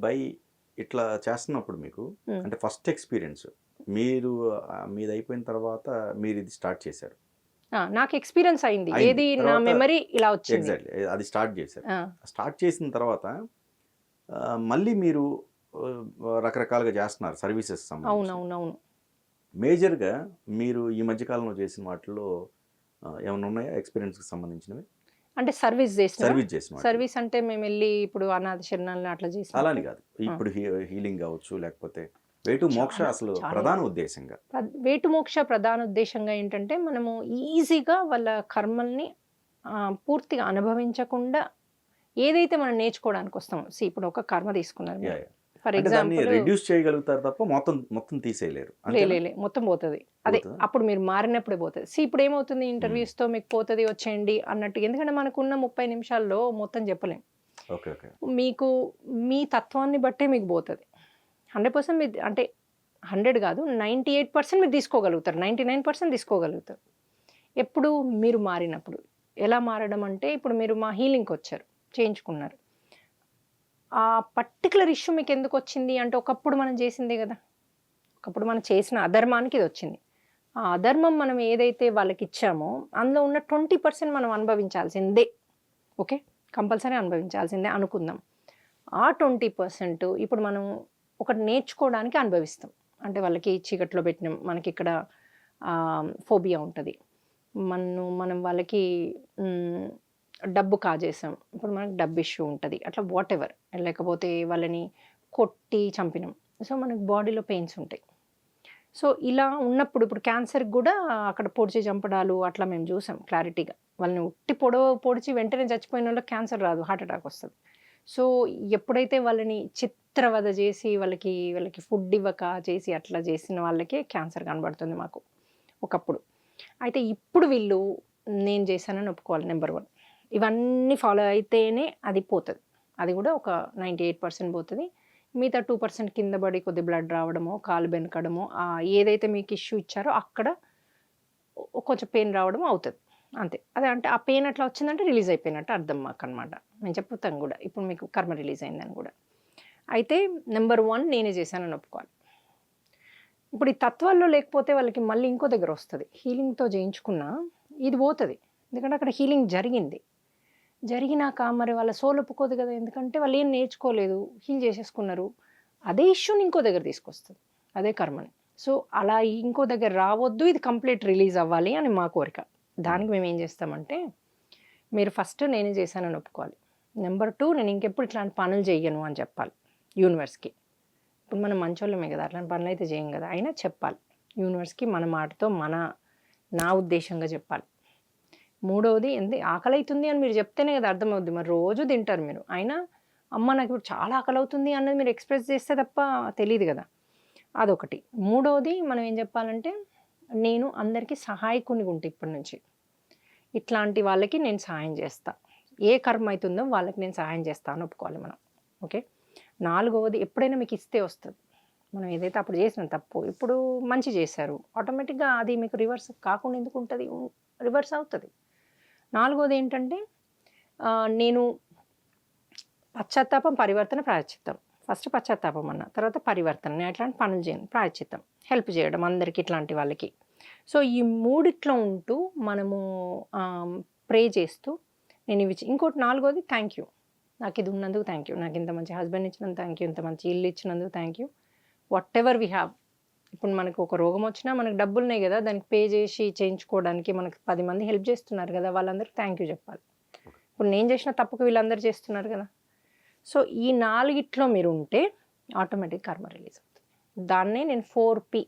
By ఇట్లా చేస్తున్నప్పుడు మీకు ఉమ్. అంటే ఫస్ట్ ఎక్స్పీరియన్స్ మీరు మీది అయిపోయిన తర్వాత మీరు ఇది స్టార్ట్ చేశారు. నాకు ఎక్స్పీరియన్స్ అయింది, అయింది. ఏది నా తర్వాత మెమరీ ఇలా వచ్చింది. ఎగ్జాక్ట్లీ అది స్టార్ట్ చేశారు. ఆ, స్టార్ట్ చేసిన తర్వాత మళ్ళీ మీరు రకరకాలుగా చేస్తున్నారు సర్వీసెస్ సంబంధించి. అవునవునవును. మేజర్గా మీరు ఈ మధ్య కాలంలో చేసిన వాటిలో ఏమైనా ఉన్నాయా ఎక్స్పీరియన్స్కి సంబంధించినవి? అంటే సర్వీస్ చేసిన సర్వీస్ చేసిన వాటిలో. సర్వీస్ అంటే మేము వెళ్ళి ఇప్పుడు అనాథ శరణాలను అట్లా చేసిన అలాని కాదు, ఇప్పుడు హీలింగ్ కావచ్చు, లేకపోతే వేటు మోక్ష చాలా అసలు చాలా ప్రధాన ఉద్దేశంగా వేటుమోక్ష ప్రధాన ఉద్దేశంగా ఏంటంటే మనము ఈజీగా వాళ్ళ కర్మల్ని పూర్తిగా అనుభవించకుండా ఏదైతే మనం నేర్చుకోవడానికి వస్తామో, ఇప్పుడు ఒక కర్మ తీసుకున్నారు యా, యా. ఫర్ అంటే దాన్ని ఎగ్జాంపుల్, రెడ్యూస్ చేయగలుగుతారు తప్ప మొత్తం మొత్తం తీసేయలేరు. లే మొత్తం పోతుంది. అదే పోతుందా? అప్పుడు మీరు మారినప్పుడే పోతుంది. ఇప్పుడు ఏమవుతుంది, ఇంటర్వ్యూస్తో మీకు పోతుంది వచ్చేయండి అన్నట్టు, ఎందుకంటే మనకున్న 30 నిమిషాల్లో మొత్తం చెప్పలేం. Okay, okay. మీకు మీ తత్వాన్ని బట్టే మీకు పోతుంది. 100% మీరు అంటే 100 కాదు, 98% మీరు తీసుకోగలుగుతారు, 99% తీసుకోగలుగుతారు. ఎప్పుడు మీరు మారినప్పుడు. ఎలా మారడం అంటే, ఇప్పుడు మీరు మా హీలింగ్కి వచ్చారు, చేయించుకున్నారు. ఆ పర్టికులర్ ఇష్యూ మీకు ఎందుకు వచ్చింది అంటే, ఒకప్పుడు మనం చేసిందే కదా, ఒకప్పుడు మనం చేసిన అధర్మానికి ఇది వచ్చింది. ఆ అధర్మం మనం ఏదైతే వాళ్ళకి ఇచ్చామో అందులో ఉన్న 20% మనం అనుభవించాల్సిందే. ఓకే, కంపల్సరీ అనుభవించాల్సిందే అనుకుందాం. ఆ 20% ఇప్పుడు మనం ఒకటి నేర్చుకోవడానికి అనుభవిస్తాం. అంటే వాళ్ళకి చీకట్లో పెట్టినాం, మనకి ఇక్కడ ఫోబియా ఉంటుంది, మనం వాళ్ళకి డబ్బు కాజేసాం, ఇప్పుడు మనకు డబ్బు ఇష్యూ ఉంటుంది, అట్లా వాట్ ఎవర్, లేకపోతే వాళ్ళని కొట్టి చంపినాం, సో మనకు బాడీలో పెయిన్స్ ఉంటాయి. సో ఇలా ఉన్నప్పుడు, ఇప్పుడు క్యాన్సర్కి కూడా అక్కడ పొడిచి చంపడాలు అట్లా మేము చూసాం క్లారిటీగా. వాళ్ళని ఉట్టి పొడిచి వెంటనే చచ్చిపోయిన వాళ్ళకి క్యాన్సర్ రాదు, హార్ట్ అటాక్ వస్తుంది. సో ఎప్పుడైతే వాళ్ళని చిత్రవద చేసి వాళ్ళకి ఫుడ్ ఇవ్వక చేసి అట్లా చేసిన వాళ్ళకే క్యాన్సర్ కనబడుతుంది మాకు ఒకప్పుడు. అయితే ఇప్పుడు వీళ్ళు నేను చేశానని ఒప్పుకోవాలి. నెంబర్ 1, ఇవన్నీ ఫాలో అయితేనే అది పోతుంది. అది కూడా ఒక 98% పోతుంది. మిగతా 2% కింద పడి కొద్ది బ్లడ్ రావడమో, కాలు బెనకడమో, ఏదైతే మీకు ఇష్యూ ఇచ్చారో అక్కడ కొంచెం పెయిన్ రావడం అవుతుంది, అంతే. అదే అంటే ఆ పెయిన్ అట్లా వచ్చిందంటే రిలీజ్ అయిపోయినట్టు అర్థం మాకు అనమాట. నేను చెప్తాను కూడా, ఇప్పుడు మీకు కర్మ రిలీజ్ అయిందని కూడా. అయితే నెంబర్ 1 నేనే చేశానని ఒప్పుకోవాలి. ఇప్పుడు ఈ తత్వాల్లో లేకపోతే వాళ్ళకి మళ్ళీ ఇంకో దగ్గర వస్తుంది. హీలింగ్తో చేయించుకున్నా ఇది పోతుంది, ఎందుకంటే అక్కడ హీలింగ్ జరిగినాక మరి వాళ్ళ సోల్ ఒప్పుకోదు కదా, ఎందుకంటే వాళ్ళు ఏం నేర్చుకోలేదు, హీల్ చేసేసుకున్నారు. అదే ఇష్యూని ఇంకో దగ్గర తీసుకొస్తుంది, అదే కర్మని. సో అలా ఇంకో దగ్గర రావద్దు, ఇది కంప్లీట్ రిలీజ్ అవ్వాలి అని మా కోరిక. దానికి మేము ఏం చేస్తామంటే, మీరు ఫస్ట్ నేనే చేశానని ఒప్పుకోవాలి. నెంబర్ 2, నేను ఇంకెప్పుడు ఇట్లాంటి పనులు చెయ్యను అని చెప్పాలి యూనివర్స్కి. ఇప్పుడు మనం మంచోళ్ళమే కదా, అట్లాంటి పనులు అయితే చేయం కదా, అయినా చెప్పాలి యూనివర్స్కి, మన మాటతో నా ఉద్దేశంగా చెప్పాలి. 3వది, ఆకలి అవుతుంది అని మీరు చెప్తేనే కదా అర్థమవుద్ది. మరి రోజు తింటారు మీరు, అయినా అమ్మ నాకు ఇప్పుడు చాలా ఆకలి అవుతుంది అన్నది మీరు ఎక్స్ప్రెస్ చేస్తే తప్ప తెలియదు కదా, అదొకటి. 3వది మనం ఏం చెప్పాలంటే, నేను అందరికీ సహాయకునిగా ఉంటే ఇప్పటి నుంచి ఇట్లాంటి వాళ్ళకి నేను సహాయం చేస్తా, ఏ కర్మ అవుతుందో వాళ్ళకి నేను సహాయం చేస్తాను ఒప్పుకోవాలి మనం. ఓకే. 4వది, ఎప్పుడైనా మీకు ఇస్తే వస్తుంది. మనం ఏదైతే అప్పుడు చేసిన తప్పు ఇప్పుడు మంచి చేశారు, ఆటోమేటిక్గా అది మీకు రివర్స్ కాకుండా ఎందుకు ఉంటుంది, రివర్స్ అవుతుంది. 4వది ఏంటంటే, నేను పశ్చాత్తాపం, పరివర్తన, ప్రాయశ్చిత్తం. ఫస్ట్ పశ్చాత్తాపం అన్న, తర్వాత పరివర్తన. నేను ఎట్లాంటి పనులు చేయను, ప్రాయశ్చిత్తం హెల్ప్ చేయడం అందరికీ, ఇట్లాంటి వాళ్ళకి. సో ఈ 3 ఉంటూ మనము ప్రే చేస్తూ నేను ఇవి. ఇంకోటి 4వది, థ్యాంక్ యూ, నాకు ఇది ఉన్నందుకు థ్యాంక్ యూ, నాకు ఇంత మంచి హస్బెండ్ ఇచ్చినందుకు థ్యాంక్ యూ, ఇంత మంచి ఇల్లు ఇచ్చినందుకు thank you, what ever we have. ఇప్పుడు మనకు ఒక రోగం వచ్చినా మనకు డబ్బులున్నాయి కదా, దానికి పే చేసి చేయించుకోవడానికి మనకు 10 మంది హెల్ప్ చేస్తున్నారు కదా, వాళ్ళందరికీ థ్యాంక్ యూ చెప్పాలి. ఇప్పుడు నేను చేసిన తప్పుకు వీళ్ళందరూ చేస్తున్నారు కదా. సో ఈ 4 మీరు ఉంటే ఆటోమేటిక్ కర్మ రిలీజ్ అవుతుంది. దాన్నే నేను 4P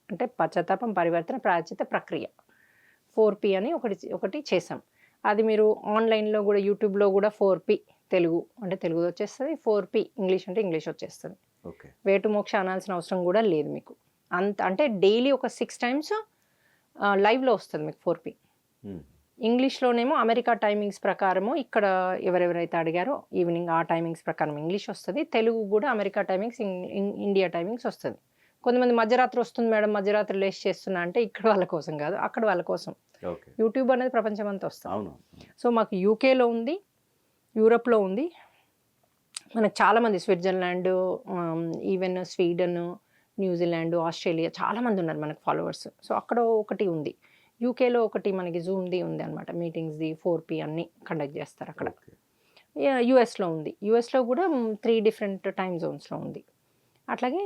అంటే పశ్చాత్తాపం, పరివర్తన, ప్రాయశ్చిత్త, ప్రక్రియ, 4P అని ఒకటి చేసాం. అది మీరు ఆన్లైన్లో కూడా, యూట్యూబ్లో కూడా 4P తెలుగు అంటే తెలుగు వచ్చేస్తుంది, 4P ఇంగ్లీష్ అంటే ఇంగ్లీష్ వచ్చేస్తుంది. వేటుమోక్ష అనాల్సిన అవసరం కూడా లేదు మీకు. అంటే డైలీ ఒక 6 times లైవ్లో వస్తుంది మీకు 4P. ఇంగ్లీష్లోనేమో అమెరికా టైమింగ్స్ ప్రకారము, ఇక్కడ ఎవరెవరైతే అడిగారో ఈవినింగ్ ఆ టైమింగ్స్ ప్రకారం ఇంగ్లీష్ వస్తుంది, తెలుగు కూడా అమెరికా టైమింగ్స్, ఇండియా టైమింగ్స్ వస్తుంది. కొంతమంది మధ్యరాత్రి వస్తుంది మేడం, మధ్యరాత్రి లేచి చేస్తున్నా అంటే ఇక్కడ వాళ్ళ కోసం కాదు, అక్కడ వాళ్ళ కోసం. యూట్యూబ్ అనేది ప్రపంచం అంతా వస్తుంది. సో మాకు యూకేలో ఉంది, యూరప్లో ఉంది, మనకు చాలామంది Switzerland, even Sweden, New Zealand, Australia చాలామంది ఉన్నారు మనకు ఫాలోవర్స్. సో అక్కడ ఒకటి ఉంది. యూకేలో ఒకటి మనకి జూమ్ది ఉంది అనమాట. మీటింగ్స్ది 4P అన్నీ కండక్ట్ చేస్తారు అక్కడ. ఓకే. యూఎస్లో ఉంది. యూఎస్లో కూడా 3 డిఫరెంట్ టైమ్ జోన్స్లో ఉంది. అట్లాగే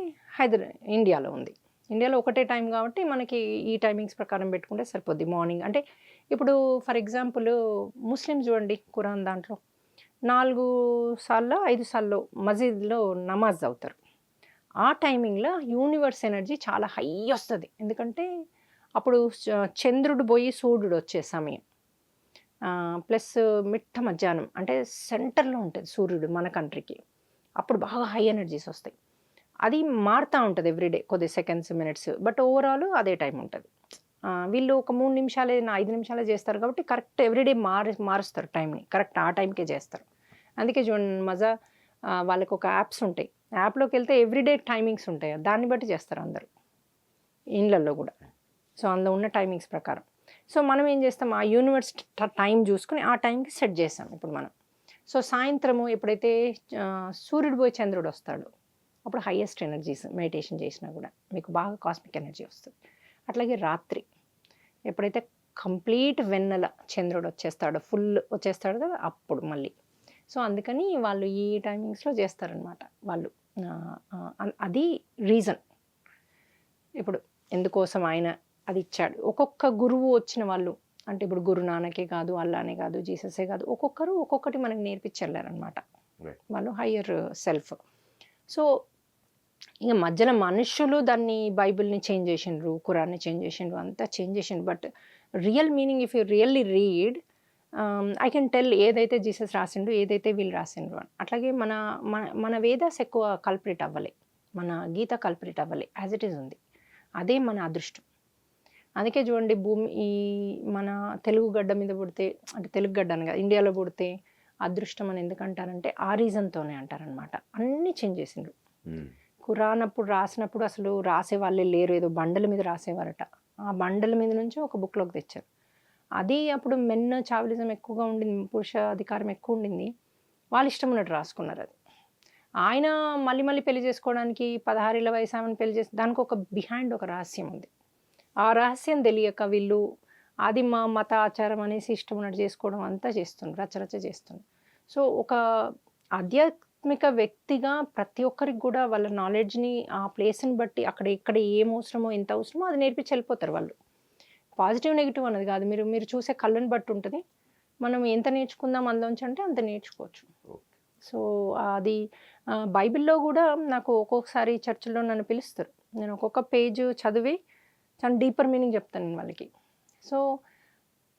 ఇండియాలో ఉంది. ఇండియాలో ఒకటే టైం కాబట్టి మనకి ఈ టైమింగ్స్ ప్రకారం పెట్టుకుంటే సరిపోద్ది. మార్నింగ్ అంటే ఇప్పుడు ఫర్ ఎగ్జాంపుల్ ముస్లిమ్స్ చూడండి, ఖురాన్ దాంట్లో 4 సార్లో 5 సార్లో మసీద్లో నమాజ్ అవుతారు. ఆ టైమింగ్లో యూనివర్స్ ఎనర్జీ చాలా హై వస్తుంది. ఎందుకంటే అప్పుడు చంద్రుడు పోయి సూర్యుడు వచ్చే సమయం, ప్లస్ మిట్ట మధ్యాహ్నం అంటే సెంటర్లో ఉంటుంది సూర్యుడు మన కంట్రీకి. అప్పుడు బాగా హై ఎనర్జీస్ వస్తాయి. అది మారుతూ ఉంటుంది ఎవ్రీడే, కొద్ది సెకండ్స్, మినిట్స్, బట్ ఓవరాల్ అదే టైం ఉంటుంది. వీళ్ళు ఒక 3 నిమిషాలే 5 నిమిషాలే చేస్తారు కాబట్టి కరెక్ట్ ఎవ్రీడే మారుస్తారు టైంని, కరెక్ట్ ఆ టైంకే చేస్తారు. అందుకే చూడండి మజా వాళ్ళకి ఒక యాప్స్ ఉంటాయి. యాప్లోకి వెళ్తే ఎవ్రీడే టైమింగ్స్ ఉంటాయి, దాన్ని బట్టి చేస్తారు అందరూ ఇండ్లల్లో కూడా. సో అందులో ఉన్న టైమింగ్స్ ప్రకారం. సో మనం ఏం చేస్తాం, ఆ యూనివర్స్ టైం చూసుకుని ఆ టైంకి సెట్ చేస్తాం ఇప్పుడు మనం. సో సాయంత్రము ఎప్పుడైతే సూర్యుడు పోయి చంద్రుడు వస్తాడు, అప్పుడు హైయెస్ట్ ఎనర్జీస్ మెడిటేషన్ చేసినా కూడా మీకు బాగా కాస్మిక్ ఎనర్జీ వస్తుంది. అట్లాగే రాత్రి ఎప్పుడైతే కంప్లీట్ వెన్నెల చంద్రుడు వచ్చేస్తాడో, ఫుల్ వచ్చేస్తాడు కదా, అప్పుడు మళ్ళీ. సో అందుకని వాళ్ళు ఈ టైమింగ్స్లో చేస్తారనమాట వాళ్ళు. అది రీజన్ ఇప్పుడు ఎందుకోసం ఆయన అది ఇచ్చాడు. ఒక్కొక్క గురువు వచ్చిన వాళ్ళు అంటే ఇప్పుడు గురు నానకే కాదు, అల్లానే కాదు, జీససే కాదు, ఒక్కొక్కరు ఒక్కొక్కటి మనకి నేర్పించారనమాట. వాళ్ళు హయ్యర్ సెల్ఫ్. సో ఇక మధ్యలో మనుషులు దాన్ని బైబిల్ని చేంజ్ చేసిండ్రు, ఖురాన్ని చేంజ్ చేసిండ్రు, అంతా చేంజ్ చేసిండ్రు. But real meaning if you really read, I can tell ఏదైతే జీసస్ రాసిండు, ఏదైతే వీళ్ళు రాసిండ్రు అని. అట్లాగే మన మన మన వేదాస్ ఎక్కువ కల్పరేట్ అవ్వలే, మన గీత కల్పరేట్ అవ్వలే, యాజ్ ఇట్ ఈజ్ ఉంది. అదే మన అదృష్టం. అందుకే చూడండి, ఈ మన తెలుగు గడ్డ మీద పుడితే, అంటే తెలుగు గడ్డ అని కాదు, ఇండియాలో పుడితే అదృష్టం అని ఎందుకంటారంటే ఆ రీజన్తోనే అంటారనమాట. అన్నీ చేంజ్ చేసిండ్రు. ఖురాన్ అప్పుడు రాసినప్పుడు అసలు రాసే వాళ్ళే లేరు, ఏదో బండల మీద రాసేవారట. ఆ బండల మీద నుంచి ఒక బుక్లోకి తెచ్చారు. అది అప్పుడు మెన్ చావలిజం ఎక్కువగా ఉండింది, పురుష అధికారం ఎక్కువ ఉండింది, వాళ్ళు ఇష్టం ఉన్నట్టు రాసుకున్నారు. అది ఆయన మళ్ళీ మళ్ళీ పెళ్లి చేసుకోవడానికి 16 ఏళ్ల వయసు ఆమెను పెళ్లి చేసి, దానికి ఒక బిహైండ్ ఒక రహస్యం ఉంది. ఆ రహస్యం తెలియక వీళ్ళు అది మా మత ఆచారం అనేసి ఇష్టం ఉన్నట్టు చేసుకోవడం అంతా చేస్తున్నారు, రచరచ చేస్తున్నారు. సో ఒక ఆధ్యాత్మిక వ్యక్తిగా ప్రతి ఒక్కరికి కూడా వాళ్ళ నాలెడ్జ్ని ఆ ప్లేస్ని బట్టి అక్కడ ఎక్కడ ఏం అవసరమో, ఎంత అవసరమో అది నేర్పించి వెళ్ళిపోతారు వాళ్ళు. పాజిటివ్ నెగిటివ్ అన్నది కాదు, మీరు చూసే కళ్ళని బట్టి ఉంటుంది. మనం ఎంత నేర్చుకుందాం అందులోంచి అంటే అంత నేర్చుకోవచ్చు. సో అది బైబిల్లో కూడా నాకు ఒక్కొక్కసారి చర్చిలో నన్ను పిలుస్తారు, నేను ఒక్కొక్క పేజ్ చదివి చాలా డీపర్ మీనింగ్ చెప్తాను నేను వాళ్ళకి. సో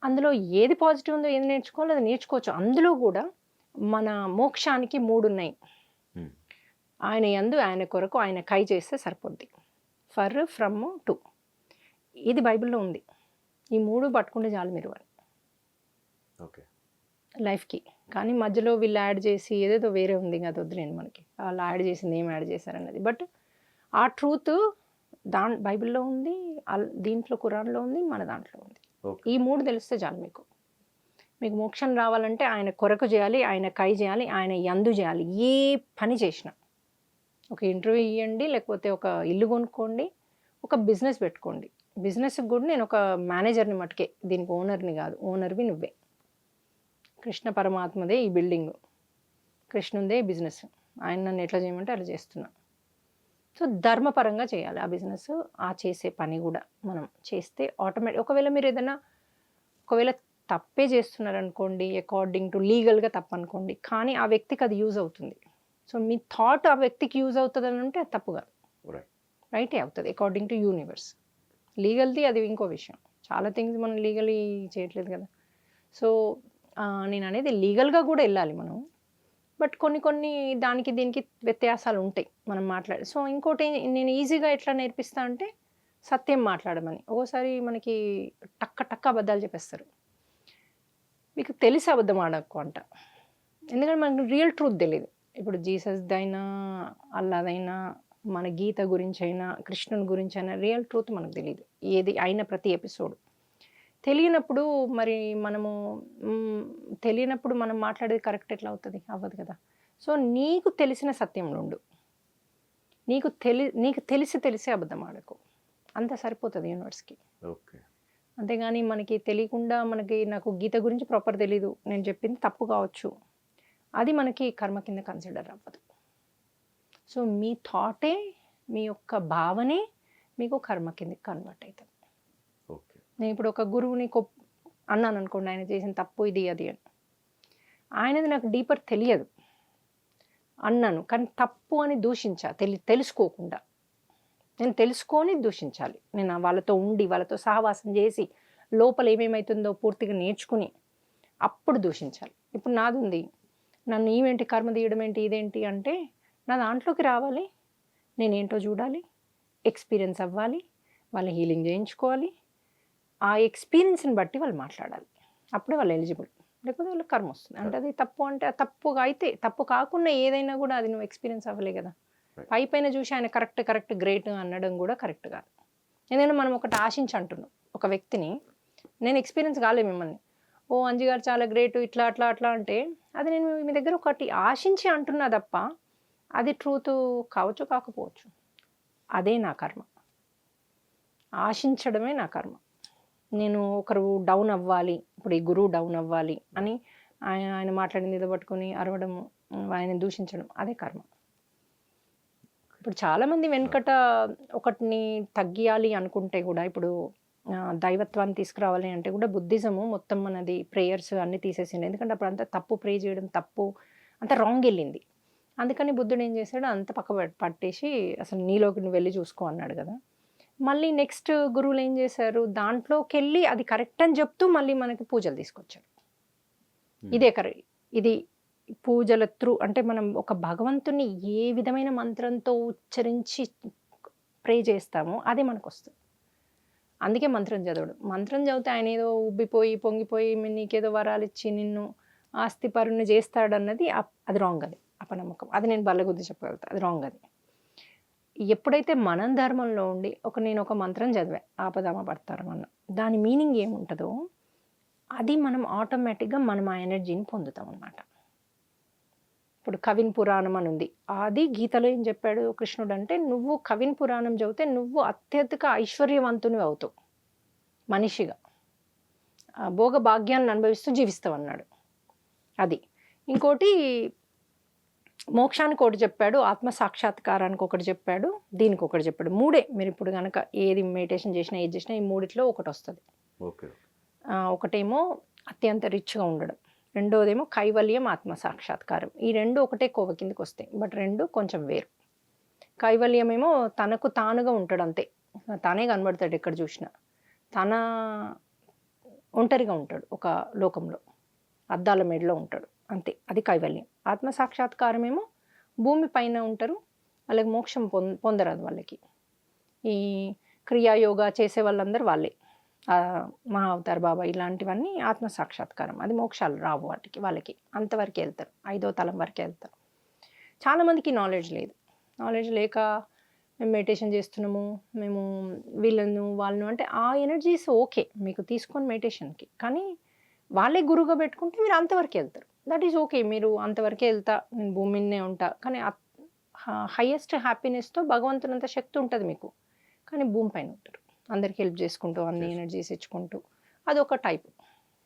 అందులో ఏది పాజిటివ్ ఉందో, ఏది నేర్చుకోవాలో అది నేర్చుకోవచ్చు. అందులో కూడా మన మోక్షానికి 3 ఉన్నాయి. ఆయన యందు, ఆయన కొరకు, ఆయన కై చేస్తే సరిపోద్ది. ఫర్, ఫ్రమ్, టు, ఇది బైబిల్లో ఉంది. ఈ 3 పట్టుకుంటే చాలు మీరు ఓకే లైఫ్కి. కానీ మధ్యలో వీళ్ళు యాడ్ చేసి ఏదేదో వేరే ఉంది కదా, వద్దులేండి మనకి వాళ్ళు యాడ్ చేసింది ఏం యాడ్ చేశారన్నది. బట్ ఆ ట్రూత్ బైబిల్లో ఉంది, దీంట్లో ఖురాన్లో ఉంది, మన దాంట్లో ఉంది. ఈ 3 తెలిస్తే చాలు మీకు మోక్షం రావాలంటే ఆయన కొరకు చేయాలి, ఆయన కై చేయాలి, ఆయన యందు చేయాలి. ఏ పని చేసినా, ఒక ఇంటర్వ్యూ ఇవ్వండి, లేకపోతే ఒక ఇల్లు కొనుక్కోండి, ఒక బిజినెస్ పెట్టుకోండి. బిజినెస్కి కూడా నేను ఒక మేనేజర్ని మటుకే, దీనికి ఓనర్ని కాదు, ఓనర్వి నువ్వే. కృష్ణ పరమాత్మదే ఈ బిల్డింగు, కృష్ణుందే ఈ బిజినెస్, ఆయన నన్ను ఎట్లా చేయమంటే అలా చేస్తున్నా. సో ధర్మపరంగా చేయాలి ఆ బిజినెస్. ఆ చేసే పని కూడా మనం చేస్తే ఆటోమేటిక్, ఒకవేళ మీరు ఏదైనా తప్పే చేస్తున్నారనుకోండి, అకార్డింగ్ టు లీగల్గా తప్పు అనుకోండి, కానీ ఆ వ్యక్తికి అది యూజ్ అవుతుంది. సో మీ థాట్ ఆ వ్యక్తికి యూజ్ అవుతుంది అని అంటే అది తప్పుగా, రైటే అవుతుంది అకార్డింగ్ టు యూనివర్స్. లీగల్ది అది ఇంకో విషయం, చాలా థింగ్స్ మనం లీగలీ చేయట్లేదు కదా. సో నేను అనేది లీగల్గా కూడా వెళ్ళాలి మనం, బట్ కొన్ని దానికి దీనికి వ్యత్యాసాలు ఉంటాయి మనం మాట్లాడే. సో ఇంకోటి నేను ఈజీగా ఎట్లా నేర్పిస్తా అంటే సత్యం మాట్లాడమని. ఒక్కోసారి మనకి టక్క అబద్ధాలు చెప్పేస్తారు, మీకు తెలిసి అబద్ధం ఆడకు అంట. ఎందుకంటే మనకు రియల్ ట్రూత్ తెలియదు. ఇప్పుడు జీసస్దైనా, అల్లాదైనా, మన గీత గురించి అయినా, కృష్ణుని గురించి అయినా రియల్ ట్రూత్ మనకు తెలియదు. ఏది అయిన ప్రతి ఎపిసోడ్ తెలియనప్పుడు తెలియనప్పుడు మనం మాట్లాడేది కరెక్ట్ ఎట్లా అవుతుంది, అవ్వదు కదా. సో నీకు తెలిసిన సత్యంలో ఉండు, నీకు తెలిసి అబద్ధం ఆడకు, అంత సరిపోతుంది యూనివర్స్కి. ఓకే. అంతేగాని మనకి తెలియకుండా నాకు గీత గురించి ప్రాపర్ తెలీదు, నేను చెప్పింది తప్పు కావచ్చు, అది మనకి కర్మ కింద కన్సిడర్ అవ్వదు. సో మీ థాటే, మీ యొక్క భావనే మీకు కర్మ కింద కన్వర్ట్ అవుతుంది. ఓకే. నేను ఇప్పుడు ఒక గురువుని అన్నాను అనుకోండి, ఆయన చేసిన తప్పు ఇది అది అని, ఆయనది నాకు డీపర్ తెలియదు అన్నాను, కానీ తప్పు అని దూషించా తెలుసుకోకుండా. నేను తెలుసుకొని దూషించాలి, నేను వాళ్ళతో ఉండి వాళ్ళతో సహవాసం చేసి లోపల ఏమేమవుతుందో పూర్తిగా నేర్చుకుని అప్పుడు దూషించాలి. ఇప్పుడు నాది ఉంది, నన్ను ఈవేంటి కర్మ తీయడం ఏంటి ఇదేంటి అంటే, నా దాంట్లోకి రావాలి, నేనేంటో చూడాలి, ఎక్స్పీరియన్స్ అవ్వాలి, వాళ్ళు హీలింగ్ చేయించుకోవాలి, ఆ ఎక్స్పీరియన్స్ని బట్టి వాళ్ళు మాట్లాడాలి, అప్పుడే వాళ్ళు ఎలిజిబుల్. లేకపోతే వాళ్ళకి కర్మ వస్తుంది. అంటే అది తప్పు అంటే తప్పుగా అయితే, తప్పు కాకుండా ఏదైనా కూడా అది నువ్వు ఎక్స్పీరియన్స్ అవ్వలే కదా. పైన చూసి ఆయన కరెక్ట్ గ్రేట్ అనడం కూడా కరెక్ట్ కాదు. ఎందుకంటే మనం ఒకటి ఆశించి అంటున్నాం ఒక వ్యక్తిని, నేను ఎక్స్పీరియన్స్ కాలే మిమ్మల్ని, ఓ అంజి గారు చాలా గ్రేట్ ఇట్లా అట్లా అట్లా అంటే, అది నేను మీ దగ్గర ఒకటి ఆశించి అంటున్నా తప్ప అది ట్రూత్ కావచ్చు కాకపోవచ్చు, అదే నా కర్మ. ఆశించడమే నా కర్మ. నేను ఒకరు డౌన్ అవ్వాలి, ఇప్పుడు ఈ గురువు డౌన్ అవ్వాలి అని ఆయన మాట్లాడింది ఏదో పట్టుకొని అరవడం, ఆయన దూషించడం, అదే కర్మ. ఇప్పుడు చాలామంది వెనకట ఒకటిని తగ్గియాలి అనుకుంటే కూడా, ఇప్పుడు దైవత్వాన్ని తీసుకురావాలి అంటే కూడా బుద్ధిజము మొత్తం మనది ప్రేయర్స్ అన్నీ తీసేసింది. ఎందుకంటే అప్పుడు అంతా తప్పు ప్రే చేయడం, తప్పు అంతా రాంగ్ వెళ్ళింది. అందుకని బుద్ధుడు ఏం చేశాడు, అంత పక్క పట్టేసి అసలు నీలోకి నువ్వు వెళ్ళి చూసుకో అన్నాడు కదా. మళ్ళీ నెక్స్ట్ గురువులు ఏం చేశారు, దాంట్లోకి వెళ్ళి అది కరెక్ట్ అని చెప్తూ మళ్ళీ మనకి పూజలు తీసుకొచ్చారు. ఇదే ఇది పూజల అంటే మనం ఒక భగవంతుని ఏ విధమైన మంత్రంతో ఉచ్చరించి ప్రే చేస్తామో అదే మనకు వస్తుంది. అందుకే మంత్రం చదవడం. మంత్రం చదివితే ఆయన ఏదో ఉబ్బిపోయి పొంగిపోయి నీకేదో వరాలు ఇచ్చి నిన్ను ఆస్తిపరుని చేస్తాడన్నది అది రాంగ్, అది అపనమ్మకం. అది నేను బల్లగుద్ది చెప్పగలుగుతా, అది రాంగ్. అది ఎప్పుడైతే మనం ధర్మంలో ఉండి నేను ఒక మంత్రం చదివా, ఆపదామ పడతారు అన్న, దాని మీనింగ్ ఏముంటుందో అది మనం ఆటోమేటిక్గా మనం ఆ ఎనర్జీని పొందుతాం అన్నమాట. ఇప్పుడు కవిన్ పురాణం అని ఉంది, అది గీతలో ఏం చెప్పాడు కృష్ణుడు అంటే, నువ్వు కవిన్ పురాణం చదివితే నువ్వు అత్యధిక ఐశ్వర్యవంతుని అవుతావు, మనిషిగా భోగ భాగ్యాన్ని అనుభవిస్తూ జీవిస్తావు అన్నాడు. అది ఇంకోటి మోక్షానికి ఒకటి చెప్పాడు, ఆత్మ సాక్షాత్కారానికి ఒకటి చెప్పాడు, దీనికి ఒకటి చెప్పాడు. మూడే. మీరు ఇప్పుడు కనుక ఏది మెడిటేషన్ చేసినా ఏది చేసినా ఈ మూడిట్లో ఒకటి వస్తుంది. ఒకటేమో అత్యంత రిచ్గా ఉండడం, రెండోదేమో కైవల్యం, ఆత్మ సాక్షాత్కారం. ఈ రెండు ఒకటే కోవ కిందకి వస్తాయి, బట్ రెండు కొంచెం వేరు. కైవల్యం ఏమో తనకు తానుగా ఉంటాడు, అంతే, తానే కనబడతాడు ఎక్కడ చూసినా, తన ఒంటరిగా ఉంటాడు ఒక లోకంలో, అద్దాల మేడలో ఉంటాడు, అంతే, అది కైవల్యం. ఆత్మ సాక్షాత్కారం ఏమో భూమి పైన ఉంటారు, వాళ్ళకి మోక్షం పొందరాదు వాళ్ళకి. ఈ క్రియాయోగా చేసే వాళ్ళందరూ వాళ్ళే, మహా అవతార్ బాబా ఇలాంటివన్నీ ఆత్మ సాక్షాత్కారం, అది మోక్షాలు రావు వాళ్ళకి అంతవరకే వెళ్తారు, 5వ తలం వరకే వెళ్తారు. చాలామందికి నాలెడ్జ్ లేదు, నాలెడ్జ్ లేక మేము మెడిటేషన్ చేస్తున్నాము, మేము వాళ్ళను అంటే ఆ ఎనర్జీస్ ఓకే మీకు తీసుకొని మెడిటేషన్కి, కానీ వాళ్ళే గురువుగా పెట్టుకుంటే మీరు అంతవరకే వెళ్తారు, దట్ ఈజ్ ఓకే. మీరు అంతవరకే వెళ్తా, నేను భూమి మీదనే ఉంటా, కానీ హైయెస్ట్ హ్యాపీనెస్తో భగవంతునంత శక్తి ఉంటుంది మీకు, కానీ భూమి పైన ఉంటారు, అందరికి హెల్ప్ చేసుకుంటూ, అన్ని ఎనర్జీస్ ఇచ్చుకుంటూ, అదొక టైప్.